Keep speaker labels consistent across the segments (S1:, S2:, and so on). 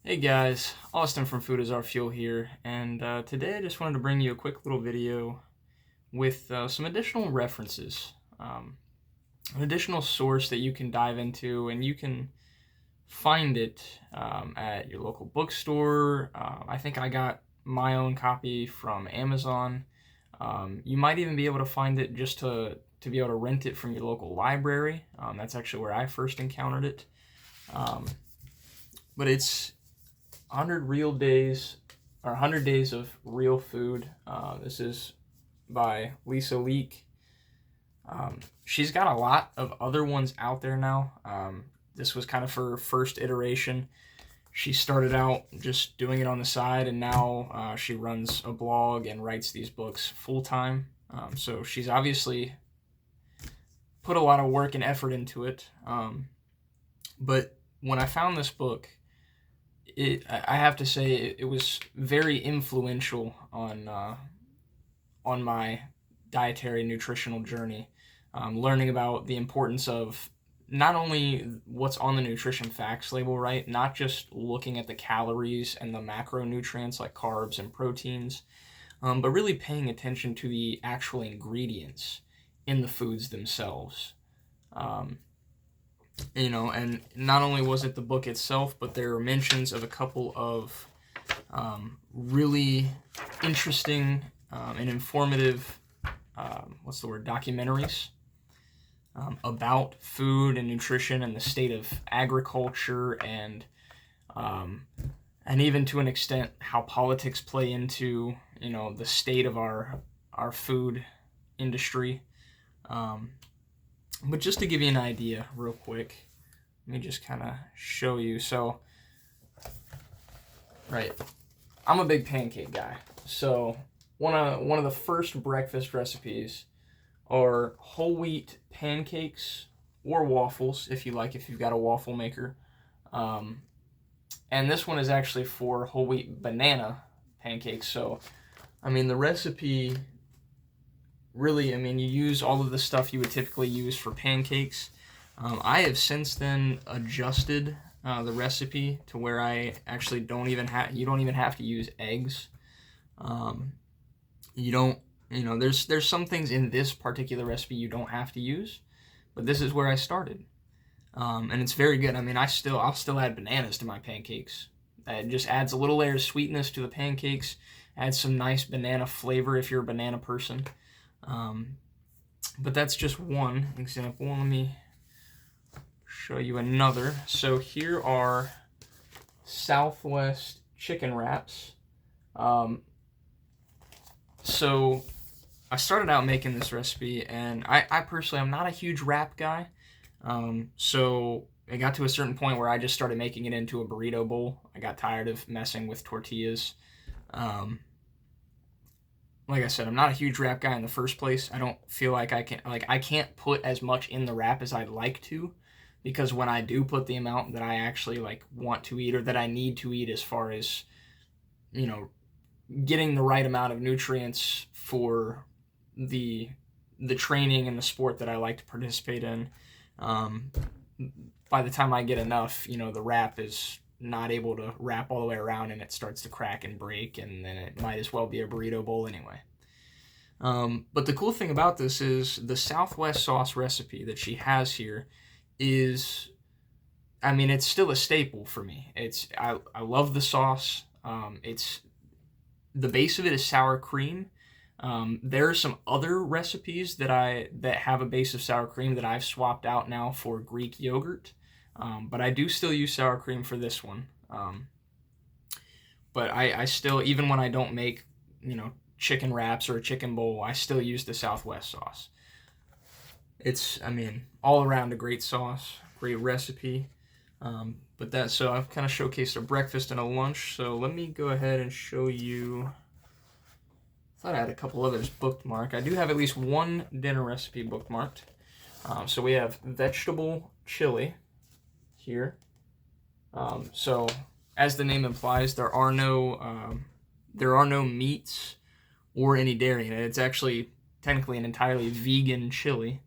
S1: Hey guys, Austin from Food is Our Fuel here, and today I just wanted to bring you a quick little video with some additional references, an additional source that you can dive into, and you can find it at your local bookstore. I think I got my own copy from Amazon. You might even be able to find it just to be able to rent it from your local library. That's actually where I first encountered it. Um, but it's 100 Real Days, or 100 Days of Real Food. This is by Leake. She's got a lot of other ones out there now. This was kind of her first iteration. She started out just doing it on the side, and now she runs a blog and writes these books full time. So she's obviously put a lot of work and effort into it. But when I found this book, I have to say it was very influential on my dietary nutritional journey. Learning about the importance of not only what's on the nutrition facts label, right? Not just looking at the calories and the macronutrients like carbs and proteins, but really paying attention to the actual ingredients in the foods themselves. Um, and not only was it the book itself, but there are mentions of a couple of really interesting and informative, documentaries about food and nutrition and the state of agriculture and even to an extent how politics play into the state of our food industry. But just to give you an idea real quick, let me just kind of show you. So, right, I'm a big pancake guy. So one of the first breakfast recipes are whole wheat pancakes or waffles, if you've got a waffle maker. And this one is actually for whole wheat banana pancakes. So, the recipe really, you use all of the stuff you would typically use for pancakes. I have since then adjusted the recipe to where I actually you don't even have to use eggs. You don't, there's some things in this particular recipe you don't have to use, but this is where I started. And it's very good. I'll still add bananas to my pancakes. It just adds a little layer of sweetness to the pancakes, adds some nice banana flavor if you're a banana person. But that's just one example. Let me show you another. So here are Southwest chicken wraps. So I started out making this recipe, and I personally, I'm not a huge wrap guy. So it got to a certain point where I just started making it into a burrito bowl. I got tired of messing with tortillas. Like I said, I'm not a huge wrap guy in the first place. I don't feel like I can't put as much in the wrap as I'd like to, because when I do put the amount that I actually want to eat or that I need to eat as far as, getting the right amount of nutrients for the training and the sport that I like to participate in, by the time I get enough, the wrap is not able to wrap all the way around and it starts to crack and break, and then it might as well be a burrito bowl anyway. But the cool thing about this is the Southwest sauce recipe that she has here is, it's still a staple for me. I love the sauce. It's the base of it is sour cream. There are some other recipes that have a base of sour cream that I've swapped out now for Greek yogurt. But I do still use sour cream for this one. But I still, even when I don't make, chicken wraps or a chicken bowl, I still use the Southwest sauce. It's, all around a great sauce, great recipe. So I've kind of showcased a breakfast and a lunch. So let me go ahead and show you. I thought I had a couple others bookmarked. I do have at least one dinner recipe bookmarked. So we have vegetable chili here. So as the name implies, there are no meats or any dairy in it. It's actually technically an entirely vegan chili.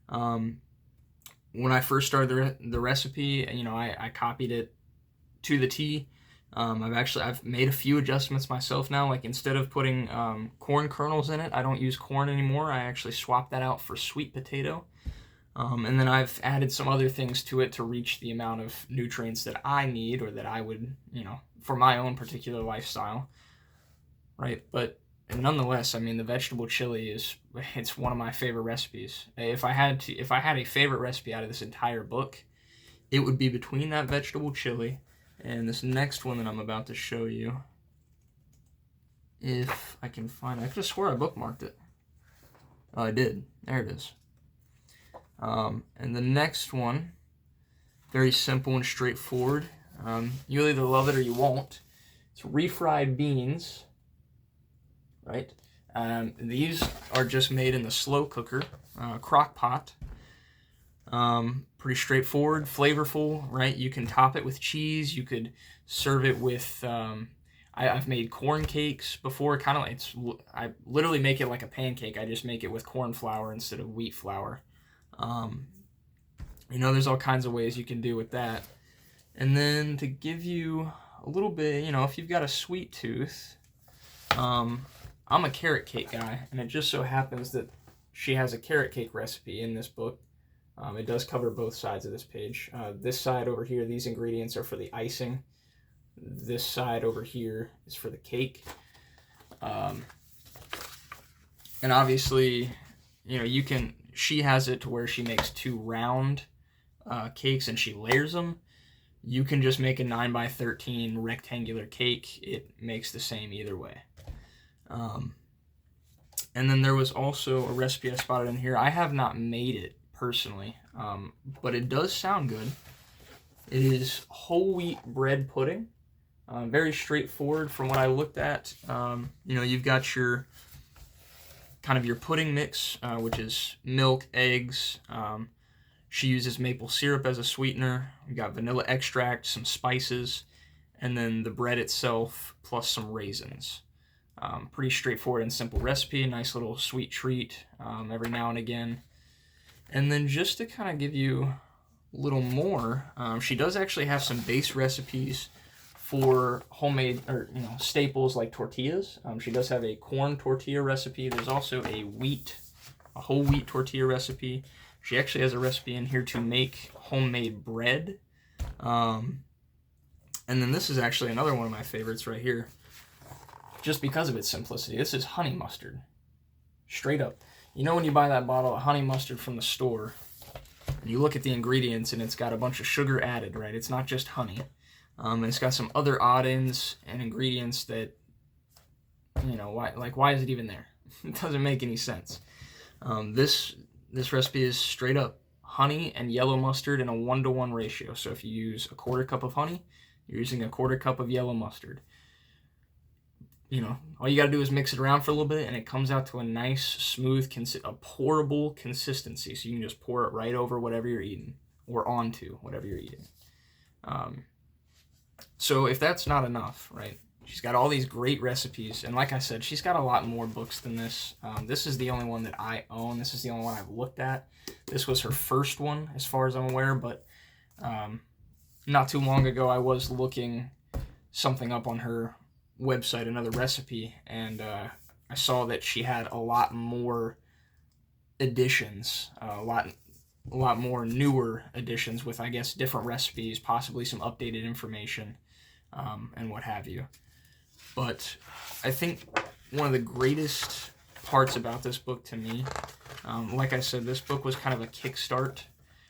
S1: When I first started the recipe, I copied it to the T. I've made a few adjustments myself now. Like instead of putting corn kernels in it, I don't use corn anymore. I actually swap that out for sweet potato. And then I've added some other things to it to reach the amount of nutrients that I need, or that I would, for my own particular lifestyle, right? But nonetheless, I mean, the vegetable chili it's one of my favorite recipes. If I had a favorite recipe out of this entire book, it would be between that vegetable chili and this next one that I'm about to show you. If I can find it. I could have swore I bookmarked it. Oh, I did. There it is. And the next one, very simple and straightforward. You either love it or you won't. It's refried beans, right? These are just made in the slow cooker, crock pot. Pretty straightforward, flavorful, right? You can top it with cheese. You could serve it with, I've made corn cakes before. I literally make it like a pancake. I just make it with corn flour instead of wheat flour. There's all kinds of ways you can do with that. And then to give you a little bit, if you've got a sweet tooth, I'm a carrot cake guy, and it just so happens that she has a carrot cake recipe in this book. It does cover both sides of this page. This side over here, these ingredients are for the icing. This side over here is for the cake. And obviously, she has it to where she makes 2 round cakes and she layers them. You can just make a 9x13 rectangular cake. It makes the same either way. And then there was also a recipe I spotted in here. I have not made it personally, but it does sound good. It is whole wheat bread pudding. Very straightforward from what I looked at. You've got your pudding mix, which is milk, eggs. She uses maple syrup as a sweetener. We've got vanilla extract, some spices, and then the bread itself plus some raisins. Pretty straightforward and simple recipe. Nice little sweet treat every now and again. And then just to kind of give you a little more, she does actually have some base recipes for homemade or staples like tortillas. She does have a corn tortilla recipe. There's also a whole wheat tortilla recipe. She actually has a recipe in here to make homemade bread. And then this is actually another one of my favorites right here, just because of its simplicity. This is honey mustard. Straight up. When you buy that bottle of honey mustard from the store, and you look at the ingredients and it's got a bunch of sugar added, right? It's not just honey. And it's got some other odd-ends and ingredients that, why is it even there? It doesn't make any sense. This recipe is straight up honey and yellow mustard in a 1-to-1 ratio. So if you use a 1/4 cup of honey, you're using a 1/4 cup of yellow mustard. All you got to do is mix it around for a little bit, and it comes out to a nice, smooth, a pourable consistency. So you can just pour it right over whatever you're eating, or onto whatever you're eating. So if that's not enough, right? She's got all these great recipes, and like I said, she's got a lot more books than this. This is the only one that I own. This is the only one I've looked at. This was her first one, as far as I'm aware, but not too long ago, I was looking something up on her website, another recipe, and I saw that she had a lot more editions, a lot more newer editions with, I guess, different recipes, possibly some updated information, and what have you. But I think one of the greatest parts about this book to me, like I said, this book was kind of a kickstart.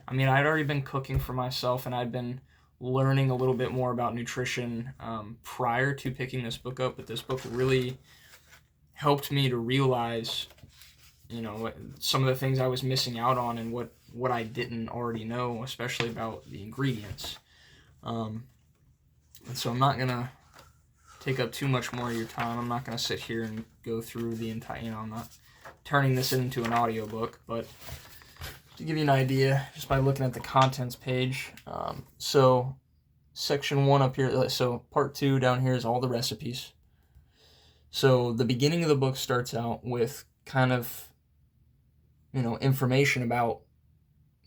S1: I mean, I'd already been cooking for myself, and I'd been learning a little bit more about nutrition prior to picking this book up, but this book really helped me to realize, some of the things I was missing out on and what I didn't already know, especially about the ingredients. And so I'm not going to take up too much more of your time. I'm not going to sit here and go through the entire, I'm not turning this into an audiobook, but to give you an idea, just by looking at the contents page. So section 1 up here, so part 2 down here is all the recipes. So the beginning of the book starts out with kind of, information about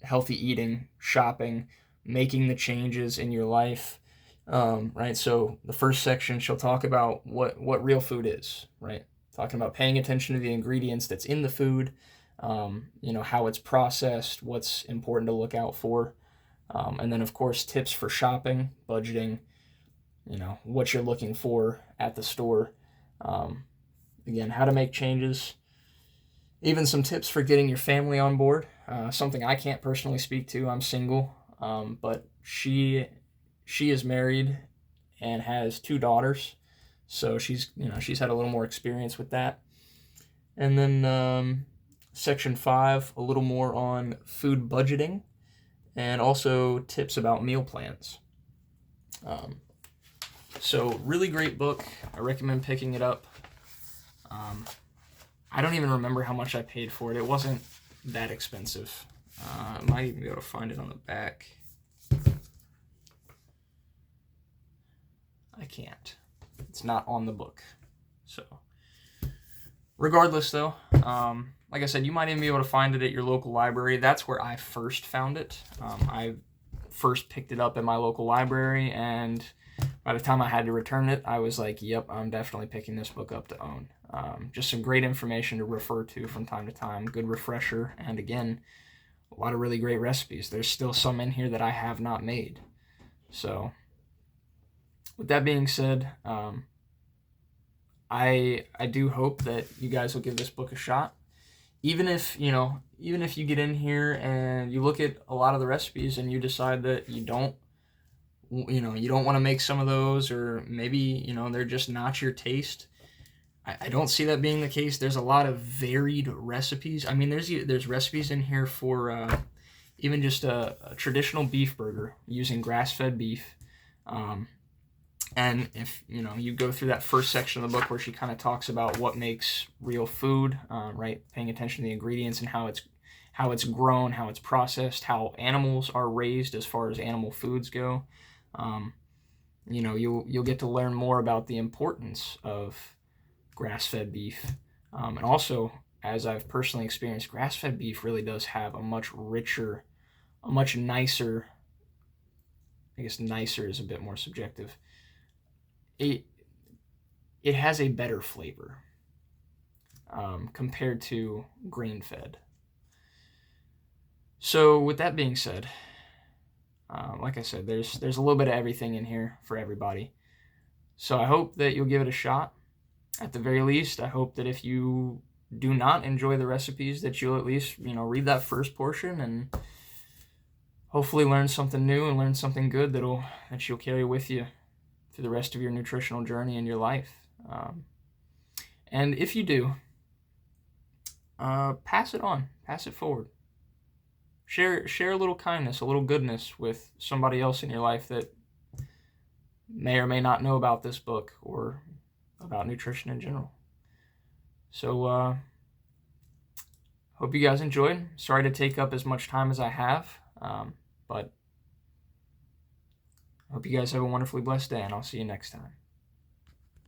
S1: healthy eating, shopping, making the changes in your life, Right? So the first section, she'll talk about what real food is, right? Talking about paying attention to the ingredients that's in the food, how it's processed, what's important to look out for. And then, of course, tips for shopping, budgeting, what you're looking for at the store. Again, how to make changes. Even some tips for getting your family on board. Something I can't personally speak to. I'm single, but she is married and has 2 daughters, so she's had a little more experience with that. And then section 5, a little more on food budgeting, and also tips about meal plans. So really great book. I recommend picking it up. I don't even remember how much I paid for it. It wasn't that expensive. I might even be able to find it on the back. I can't. It's not on the book. So, regardless though, like I said, you might even be able to find it at your local library. That's where I first found it. I first picked it up at my local library, and by the time I had to return it, I was like, yep, I'm definitely picking this book up to own. Just some great information to refer to from time to time, good refresher, and again, a lot of really great recipes. There's still some in here that I have not made. So, with that being said, I do hope that you guys will give this book a shot. Even if you get in here and you look at a lot of the recipes and you decide that you don't want to make some of those, or maybe, they're just not your taste. I don't see that being the case. There's a lot of varied recipes. I mean, there's recipes in here for even just a traditional beef burger using grass-fed beef. And if you go through that first section of the book where she kind of talks about what makes real food, right? Paying attention to the ingredients and how it's grown, how it's processed, how animals are raised as far as animal foods go. You'll get to learn more about the importance of grass-fed beef. And also, as I've personally experienced, grass-fed beef really does have a much richer, a much nicer, I guess nicer is a bit more subjective. It has a better flavor compared to grain-fed. So with that being said, like I said, there's a little bit of everything in here for everybody. So I hope that you'll give it a shot. At the very least, I hope that if you do not enjoy the recipes, that you'll at least, read that first portion and hopefully learn something new and learn something good that you'll carry with you through the rest of your nutritional journey in your life. And if you do, pass it on, pass it forward. Share a little kindness, a little goodness with somebody else in your life that may or may not know about this book or about nutrition in general. So, hope you guys enjoyed. Sorry to take up as much time as I have, but I hope you guys have a wonderfully blessed day, and I'll see you next time.